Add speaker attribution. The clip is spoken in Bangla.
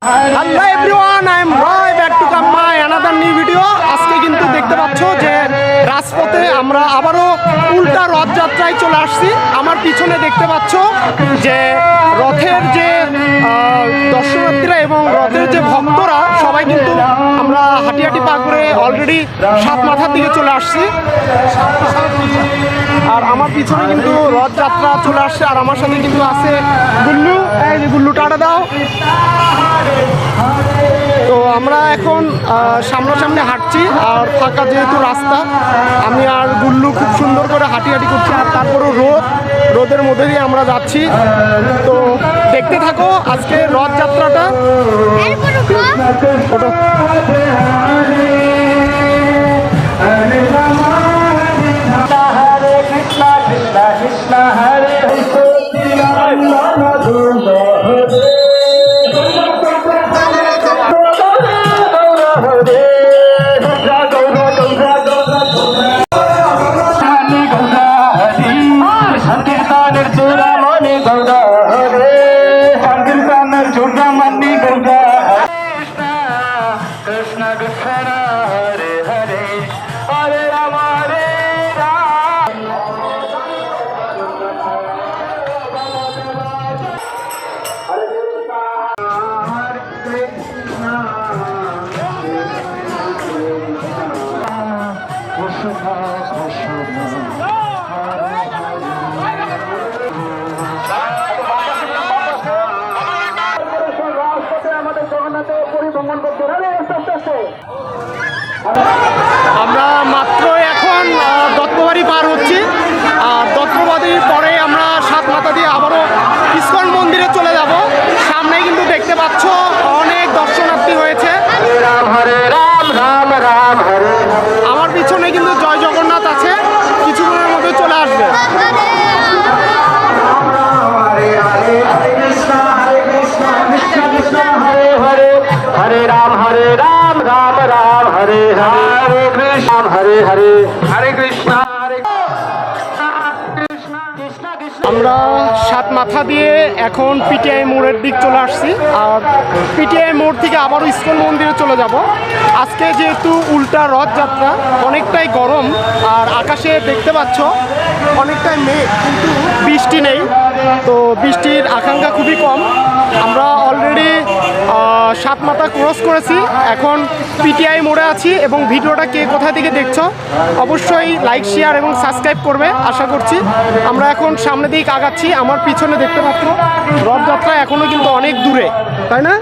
Speaker 1: Hello everyone, I am Roy, back to come my another new video. আজকে কিন্তু দেখতে পাচ্ছ যে রাজপথে আমরা আবারও উল্টা রথযাত্রায় চলে আসছি। আমার পিছনে দেখতে পাচ্ছ যে রথের যে দর্শনার্থীরা এবং রথের যে ভক্তরা সবাই কিন্তু আমরা হাঁটি হাঁটি পা করে অলরেডি সাত মাথার দিকে চলে আসছি। আর আমার পিছনে কিন্তু রথযাত্রা চলে আসছে, আর আমার সাথে কিন্তু আছে গুল্লু। এই যে গুল্লু, টাটা দাও। তো আমরা এখন সামনাসামনি হাঁটছি, আর ফাঁকা যেহেতু রাস্তা, আমি আর গুল্লু খুব সুন্দর করে হাঁটি হাঁটি করছি। আর তারপরও রোদের মধ্যে দিয়ে আমরা যাচ্ছি। তো দেখতে থাকো আজকে রথযাত্রাটা। ওটা আমরা মাত্র এখন দত্তবাড়ি পার হচ্ছি। আর দত্তবাড়ির পরে আমরা সাত মাথা দিয়ে আবারও ইস্কন মন্দিরে চলে যাব। সামনে কিন্তু দেখতে পাচ্ছ অনেক দর্শনার্থী হয়েছে। আমার পিছনে কিন্তু জয় জগন্নাথ আছে, কিছুক্ষণের মধ্যে চলে আসবে।
Speaker 2: হরে রাম রাম রাম হরে হরে কৃষ্ণ হরে হরে হরে কৃষ্ণ হরে
Speaker 1: আমরা সাত মাথা দিয়ে এখন পিটিআই মোড়ের দিক চলে আসছি। আর পিটিআই মোড় থেকে আবারও ইস্কন মন্দিরে চলে যাব। আজকে যেহেতু উল্টা রথযাত্রা, অনেকটাই গরম, আর আকাশে দেখতে পাচ্ছ অনেকটাই মেঘ, কিন্তু বৃষ্টি নেই। তো বৃষ্টির আকাঙ্ক্ষা খুবই কম। আমরা অলরেডি সাত মাথা ক্রস করেছি, এখন পিটিআই মোড়ে আছি। এবং ভিডিওটা কে কোথা থেকে দেখছো অবশ্যই লাইক, শেয়ার এবং সাবস্ক্রাইব করবে আশা করছি। আমরা এখন সামনের দিকে আগাচ্ছি। আমার পিছনে দেখতে পাচ্ছ রথযাত্রা এখনও কিন্তু অনেক দূরে, তাই না?